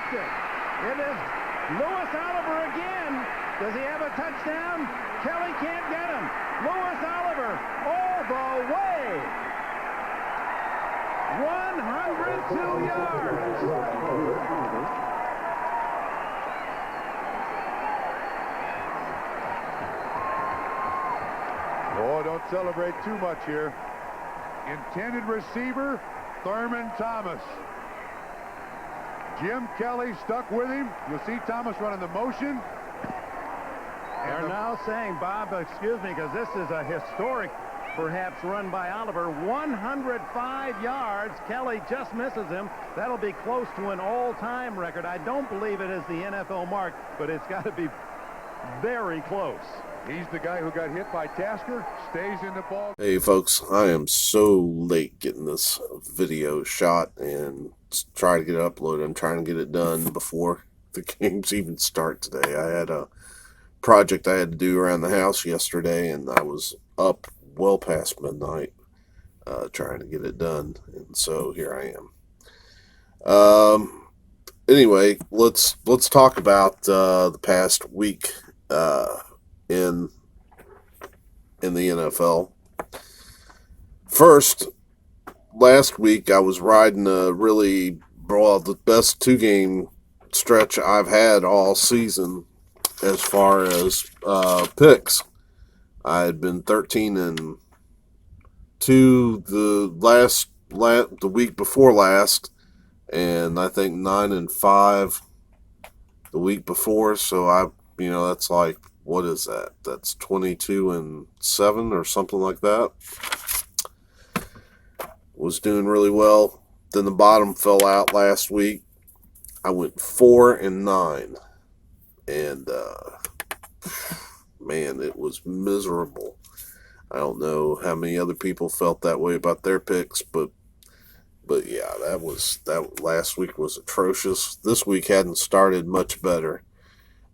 dropped it. It is Louis Oliver again. Does he have a touchdown? Kelly can't get him. Louis Oliver all the way. 102 yards. Oh, don't celebrate too much here. Intended receiver, Thurman Thomas. Jim Kelly stuck with him. You'll see Thomas running the motion. They're now saying, Bob, excuse me, because this is a historic, perhaps, run by Oliver. 105 yards. Kelly just misses him. That'll be close to an all-time record. I don't believe it is the NFL mark, but it's got to be very close. He's the guy who got hit by Tasker, stays in the ball. Hey folks, I am so late getting this video shot and trying to get it uploaded. I'm trying to get it done before the games even start today. I had a project I had to do around the house yesterday, and I was up well past midnight trying to get it done, and so here I am. Anyway, let's talk about the past week in the NFL. First, last week I was riding the best 2-game stretch I've had all season as far as picks. I had been 13-2 the week before last, and I think 9-5 the week before. So that's like, what is that? That's 22-7 or something like that. Was doing really well. Then the bottom fell out last week. I went 4-9, and man, it was miserable. I don't know how many other people felt that way about their picks, but yeah, that last week was atrocious. This week hadn't started much better.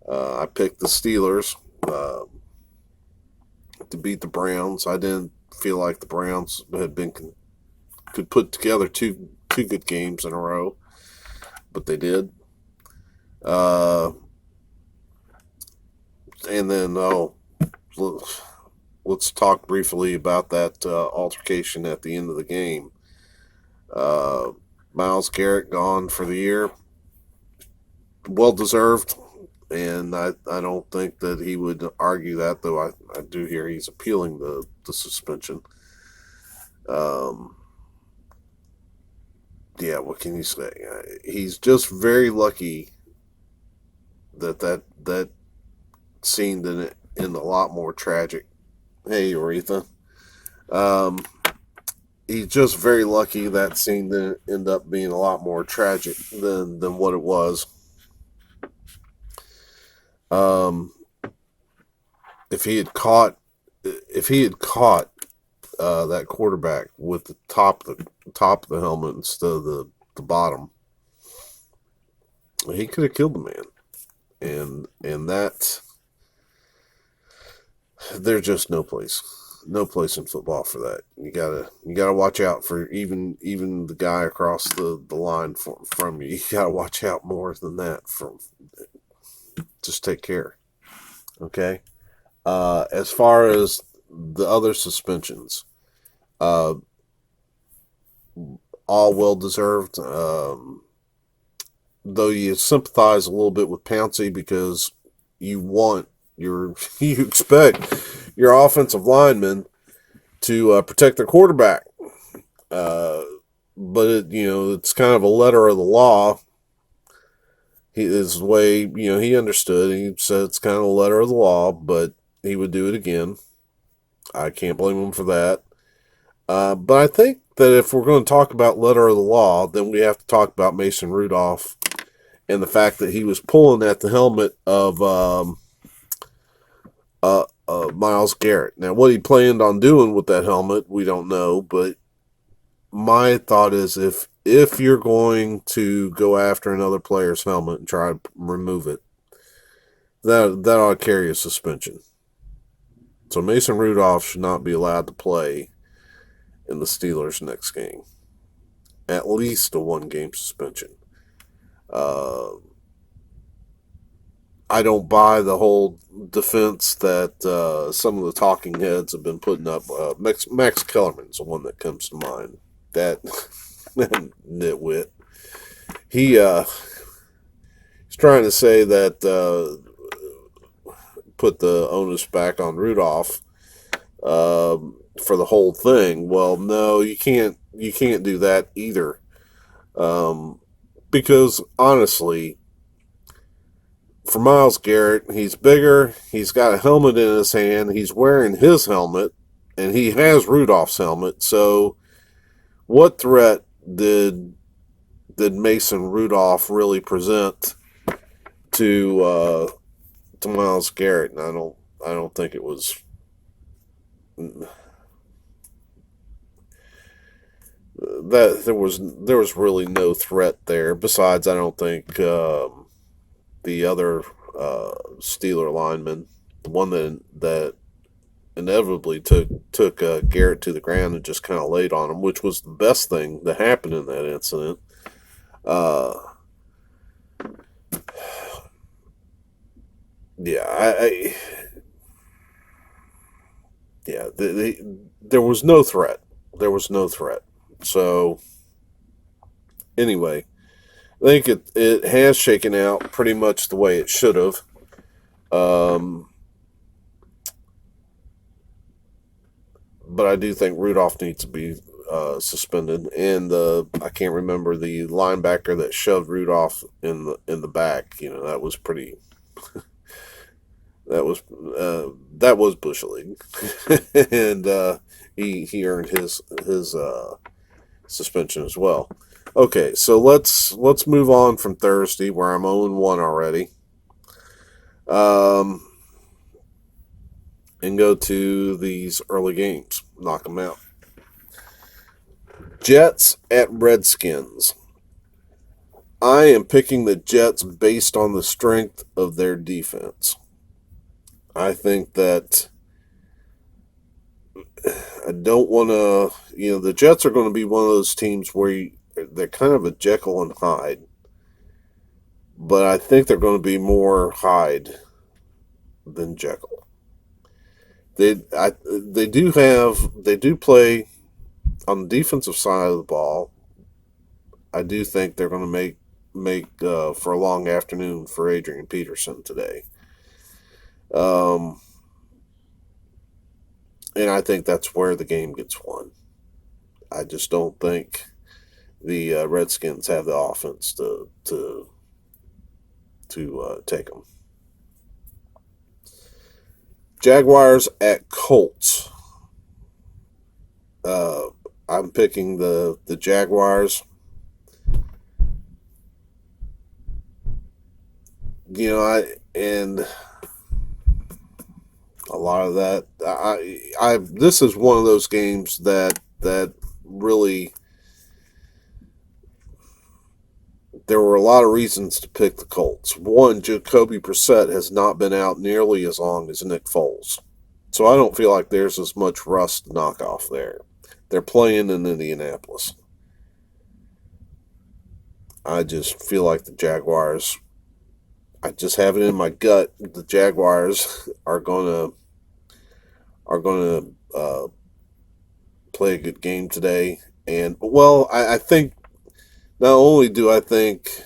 I picked the Steelers to beat the Browns. I didn't feel like the Browns could put together two good games in a row, but they did. And then let's talk briefly about that altercation at the end of the game. Myles Garrett gone for the year. Well deserved. And I don't think that he would argue that, though I do hear he's appealing the suspension. Yeah, what can you say? He's just very lucky that scene didn't end a lot more tragic. Hey, Aretha. He's just very lucky that scene didn't end up being a lot more tragic than what it was. If he had caught that quarterback with the top of the helmet instead of the bottom, he could have killed the man. And that, there's just no place in football for that. You gotta watch out for even the guy across the line from you. You gotta watch out more than that. Just take care. Okay. As far as the other suspensions, all well deserved. Though you sympathize a little bit with Pouncey because you expect your offensive linemen to protect their quarterback. But it's kind of a letter of the law. His way, he understood. He said it's kind of a letter of the law, but he would do it again. I can't blame him for that. But I think that if we're going to talk about letter of the law, then we have to talk about Mason Rudolph and the fact that he was pulling at the helmet of Myles Garrett. Now, what he planned on doing with that helmet, we don't know. But my thought is, if you're going to go after another player's helmet and try to remove it, that ought to carry a suspension. So Mason Rudolph should not be allowed to play in the Steelers' next game. At least a 1-game suspension. Uh, I don't buy the whole defense that some of the talking heads have been putting up. Max Kellerman's the one that comes to mind. That nitwit. He's trying to say that put the onus back on Rudolph for the whole thing. Well, no, you can't. You can't do that either. Because honestly, for Myles Garrett, he's bigger. He's got a helmet in his hand. He's wearing his helmet, and he has Rudolph's helmet. So, what threat did Mason Rudolph really present to Myles Garrett? And I don't think it was. That there was really no threat there. Besides, I don't think the other Steeler lineman, the one that inevitably took Garrett to the ground and just kind of laid on him, which was the best thing that happened in that incident. Yeah, yeah, there was no threat. There was no threat. So, anyway, I think it has shaken out pretty much the way it should have. But I do think Rudolph needs to be suspended. And I can't remember the linebacker that shoved Rudolph in the back. You know, that was pretty. That was Bush League, and he earned his suspension as well. Okay, so let's move on from Thursday, where I'm 0-1 already, and go to these early games. Knock them out. Jets at Redskins. I am picking the Jets based on the strength of their defense. I think that I don't want to, the Jets are going to be one of those teams where they're kind of a Jekyll and Hyde, but I think they're going to be more Hyde than Jekyll. They do play on the defensive side of the ball. I do think they're going to make for a long afternoon for Adrian Peterson today. And I think that's where the game gets won. I just don't think the Redskins have the offense to take them. Jaguars at Colts. I'm picking the Jaguars. And a lot of that, this is one of those games that really, there were a lot of reasons to pick the Colts. One, Jacoby Brissett has not been out nearly as long as Nick Foles, so I don't feel like there's as much rust to knock off there. They're playing in Indianapolis. I just feel like the Jaguars, I just have it in my gut, the Jaguars are going to play a good game today. And, well, I think not only do I think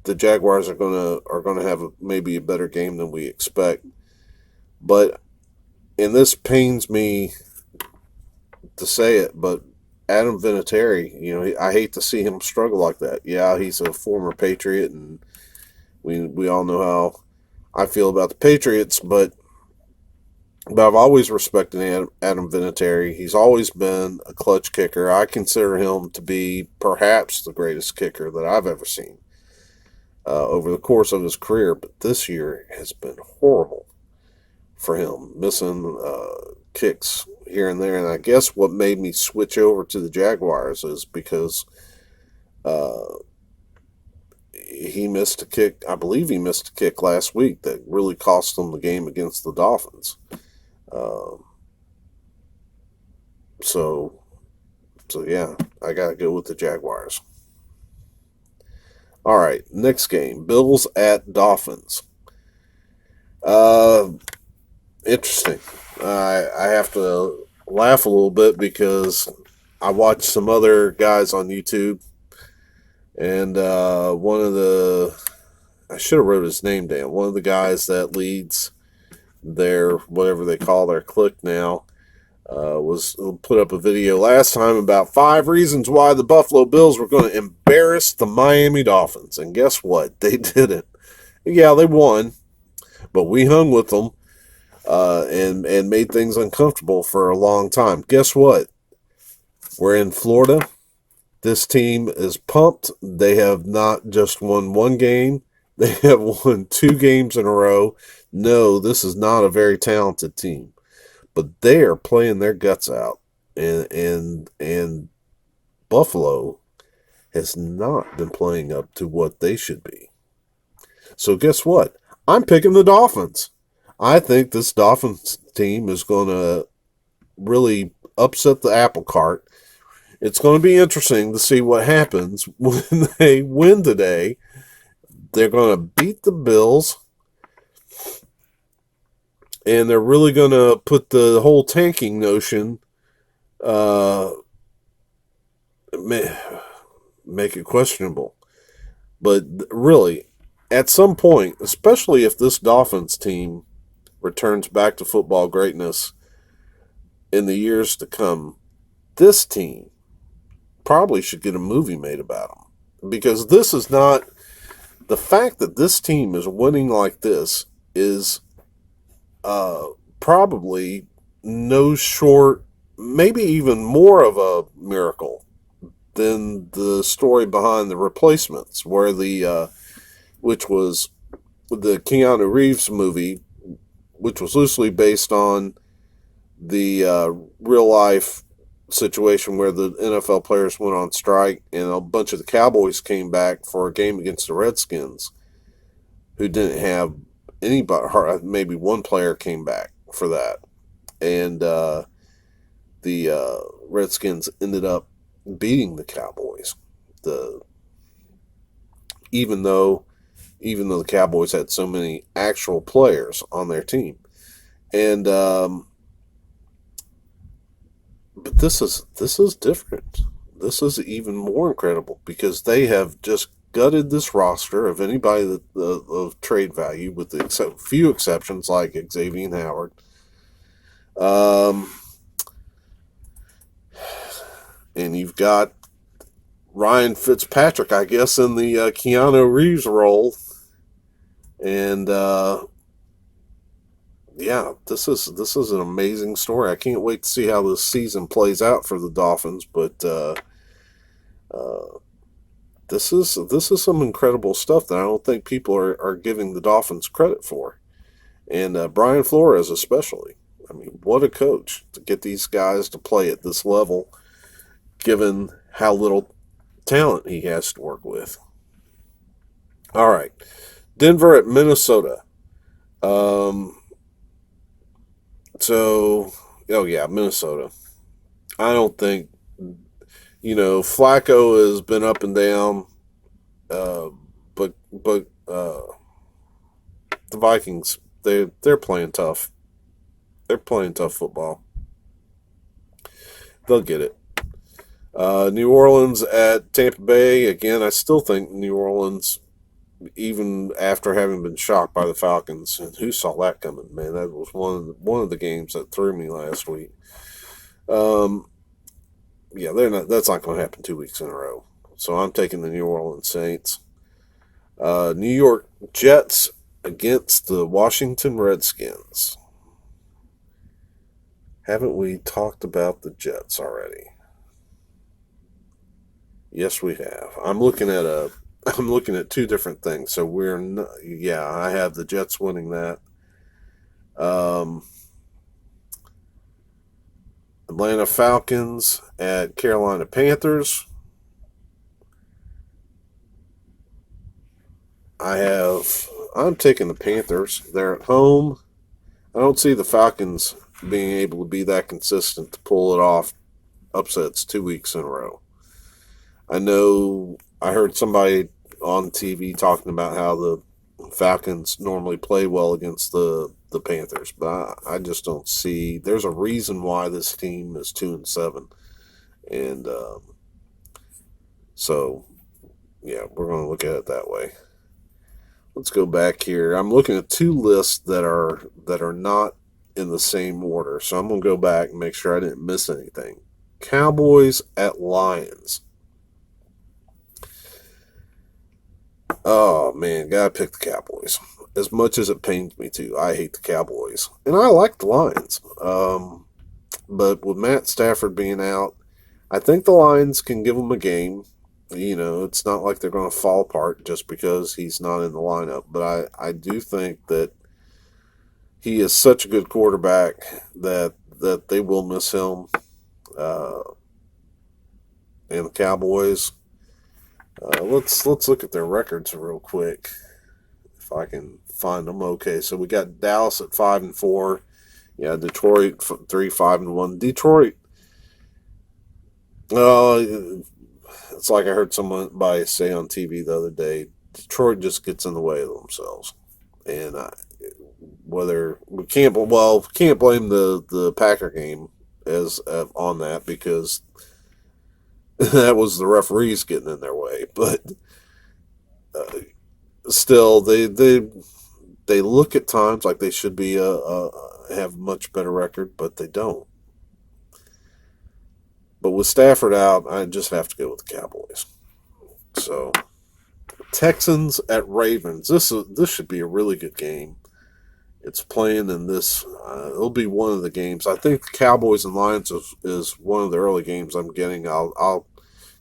the Jaguars are going to have maybe a better game than we expect, but, and this pains me to say it, but Adam Vinatieri, I hate to see him struggle like that. Yeah, he's a former Patriot, and we all know how I feel about the Patriots, but I've always respected Adam Vinatieri. He's always been a clutch kicker. I consider him to be perhaps the greatest kicker that I've ever seen over the course of his career. But this year has been horrible for him, missing kicks here and there. And I guess what made me switch over to the Jaguars is because he missed a kick. I believe he missed a kick last week that really cost them the game against the Dolphins. So yeah, I got to go with the Jaguars. All right, next game, Bills at Dolphins. Interesting. I have to laugh a little bit because I watched some other guys on YouTube, and I should have wrote his name down. One of the guys that leads their, whatever they call their clique now, was put up a video last time about 5 reasons why the Buffalo Bills were going to embarrass the Miami Dolphins. And guess what? They didn't. Yeah, they won, but we hung with them and made things uncomfortable for a long time. Guess what? We're in Florida. This team is pumped. They have not just won one game. They have won 2 games in a row. No, this is not a very talented team, but they are playing their guts out, and Buffalo has not been playing up to what they should be. So guess what? I'm picking the Dolphins. I think this Dolphins team is going to really upset the apple cart. It's going to be interesting to see what happens when they win today. They're going to beat the Bills, and they're really going to put the whole tanking notion, make it questionable. But really, at some point, especially if this Dolphins team returns back to football greatness in the years to come, this team probably should get a movie made about them. Because this is not... The fact that this team is winning like this is probably no short, maybe even more of a miracle than the story behind The Replacements, where which was the Keanu Reeves movie, which was loosely based on the real life situation where the NFL players went on strike and a bunch of the Cowboys came back for a game against the Redskins, who didn't have anybody, maybe one player came back for that. And the Redskins ended up beating the Cowboys. Even though the Cowboys had so many actual players on their team. And but this is different. This is even more incredible because they have just gutted this roster of anybody of trade value, with the few exceptions like Xavier Howard. And you've got Ryan Fitzpatrick, I guess, in the Keanu Reeves role. And yeah, this is an amazing story. I can't wait to see how this season plays out for the Dolphins. But this is some incredible stuff that I don't think people are giving the Dolphins credit for. And Brian Flores especially. I mean, what a coach to get these guys to play at this level, given how little talent he has to work with. All right, Denver at Minnesota. Minnesota. I don't think, Flacco has been up and down, but the Vikings, they're playing tough. They're playing tough football. They'll get it. New Orleans at Tampa Bay. Again, I still think New Orleans, even after having been shocked by the Falcons, and who saw that coming? Man, that was one of the games that threw me last week. That's not going to happen 2 weeks in a row. So I'm taking the New Orleans Saints. New York Jets against the Washington Redskins. Haven't we talked about the Jets already? Yes, we have. I'm looking at 2 different things. So I have the Jets winning that. Atlanta Falcons at Carolina Panthers. I'm taking the Panthers. They're at home. I don't see the Falcons being able to be that consistent to pull it off upsets 2 weeks in a row. I know I heard somebody on TV talking about how the Falcons normally play well against the Panthers, but I just don't see. There's a reason why this team is 2-7, and so yeah, we're going to look at it that way. Let's go back here. I'm looking at two lists that are not in the same order, so I'm going to go back and make sure I didn't miss anything. Cowboys at Lions. Oh man, gotta pick the Cowboys. As much as it pains me to, I hate the Cowboys, and I like the Lions. But with Matt Stafford being out, I think the Lions can give them a game. You know, it's not like they're going to fall apart just because he's not in the lineup. But I do think that he is such a good quarterback that they will miss him. And the Cowboys. Let's look at their records real quick, if I can find them. Okay, so we got Dallas at 5-4. Yeah, Detroit 3-5-1. Detroit. It's like I heard somebody say on TV the other day. Detroit just gets in the way of themselves, and whether we can't blame the Packer game as on that, because that was the referees getting in their way. But still, they look at times like they should be have a much better record, but they don't. But with Stafford out, I just have to go with the Cowboys. So, Texans at Ravens. This should be a really good game. It's playing in this. It'll be one of the games. I think the Cowboys and Lions is one of the early games I'm getting. I'll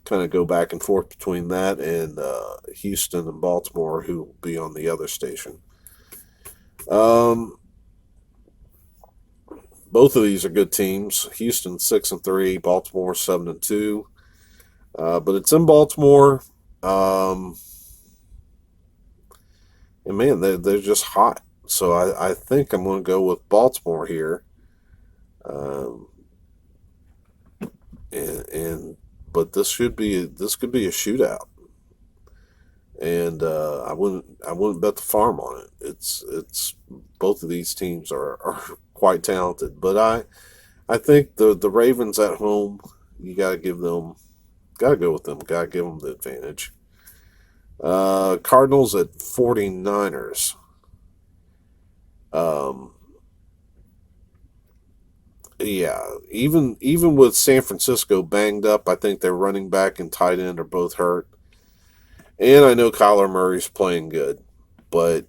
kind of go back and forth between that and Houston and Baltimore, who will be on the other station. Both of these are good teams. Houston 6-3, Baltimore 7-2. But it's in Baltimore, and man, they're just hot. So I think I'm going to go with Baltimore here. But this could be a shootout, and I wouldn't bet the farm on it. It's both of these teams are quite talented, but I think the Ravens at home, you gotta go with them, gotta give them the advantage. Cardinals at 49ers. Yeah, even with San Francisco banged up, I think their running back and tight end are both hurt. And I know Kyler Murray's playing good, but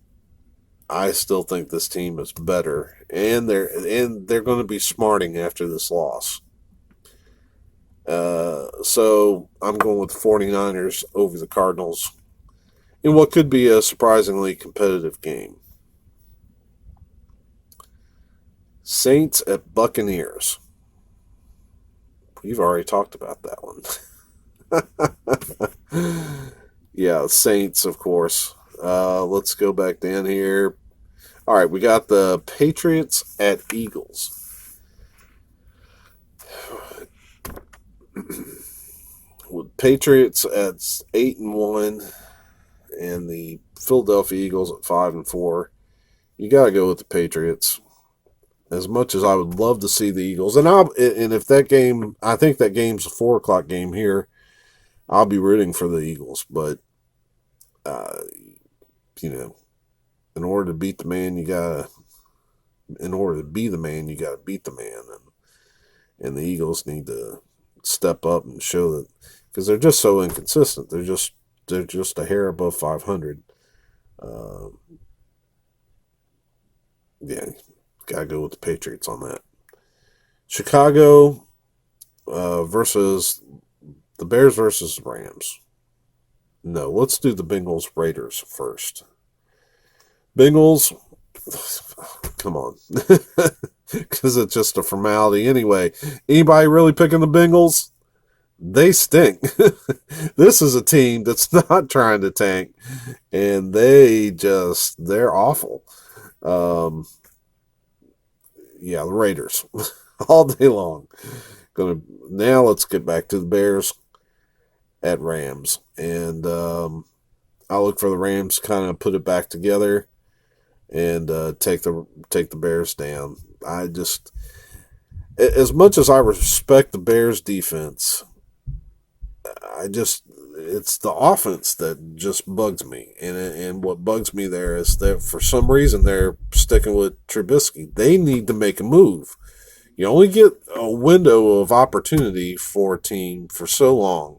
I still think this team is better, and they're going to be smarting after this loss. So I'm going with the 49ers over the Cardinals in what could be a surprisingly competitive game. Saints at Buccaneers. We've already talked about that one. Yeah, Saints, of course. Let's go back down here. All right, we got the Patriots at Eagles. With Patriots at 8-1 and the Philadelphia Eagles at 5-4, you got to go with the Patriots. As much as I would love to see the Eagles, and if that game, I think that game's a 4:00 game here, I'll be rooting for the Eagles. But in order to beat the man, in order to be the man, you gotta beat the man, and the Eagles need to step up and show that, because they're just so inconsistent. They're just a hair above 500. Yeah. Gotta go with the Patriots on that. Chicago versus the Bears versus the Rams. No, let's do the Bengals Raiders first. Bengals, come on, because it's just a formality anyway. Anybody really picking the Bengals? They stink. This is a team that's not trying to tank, and they're awful. Yeah, the Raiders all day long. Now let's get back to the Bears at Rams. And I look for the Rams to kind of put it back together and take the Bears down. I just, as much as I respect the Bears defense, it's the offense that just bugs me. And what bugs me there is that for some reason they're sticking with Trubisky. They need to make a move. You only get a window of opportunity for a team for so long.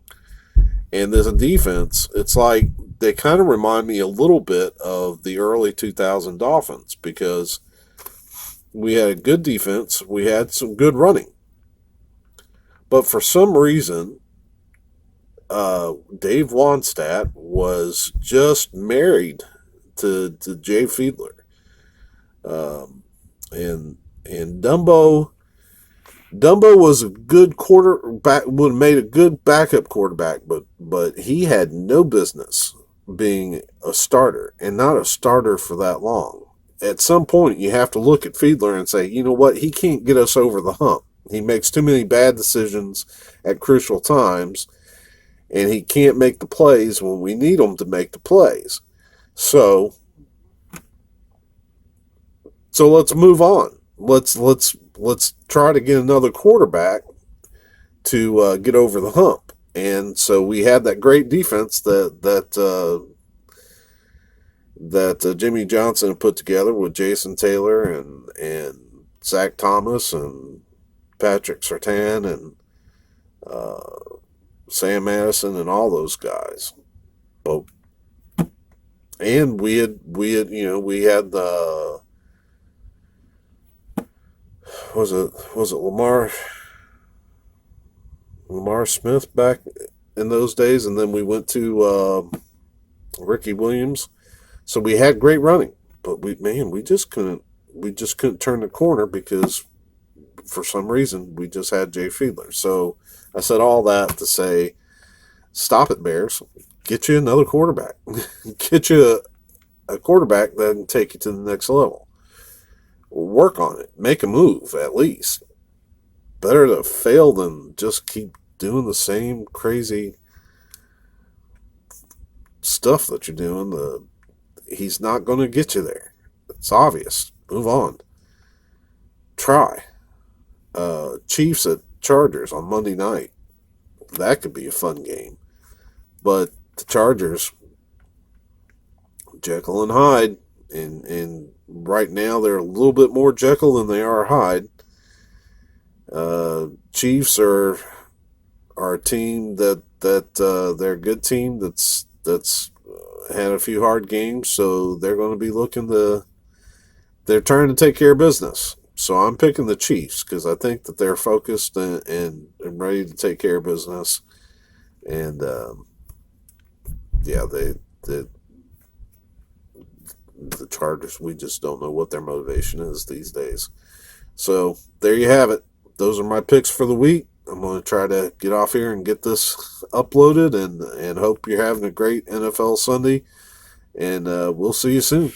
And as a defense, it's like they kind of remind me a little bit of the early 2000 Dolphins because we had a good defense. We had some good running. But for some reason, Dave Wannstedt was just married to Jay Fiedler. And Dumbo was a good quarterback, would have made a good backup quarterback, but he had no business being a starter, and not a starter for that long. At some point, you have to look at Fiedler and say, you know what, he can't get us over the hump. He makes too many bad decisions at crucial times, and he can't make the plays when we need him to make the plays. So let's move on. Let's try to get another quarterback to get over the hump. And so we had that great defense that Jimmy Johnson put together with Jason Taylor and Zach Thomas and Patrick Surtain and Sam Madison and all those guys. And we had the was it Lamar Smith back in those days, and then we went to Ricky Williams. So we had great running, but we just couldn't turn the corner because for some reason we just had Jay Fiedler. So I said all that to say, stop it, Bears. Get you another quarterback. Get you a quarterback that can take you to the next level. Work on it. Make a move, at least. Better to fail than just keep doing the same crazy stuff that you're doing. He's not going to get you there. It's obvious. Move on. Try. Chiefs at Chargers on Monday night. That could be a fun game. But the Chargers, Jekyll and Hyde, and right now they're a little bit more Jekyll than they are Hyde. Chiefs are a team that they're a good team that's had a few hard games, so they're going to be they're trying to take care of business. So I'm picking the Chiefs because I think that they're focused and ready to take care of business. And the Chargers, we just don't know what their motivation is these days. So there you have it. Those are my picks for the week. I'm going to try to get off here and get this uploaded and hope you're having a great NFL Sunday. And we'll see you soon.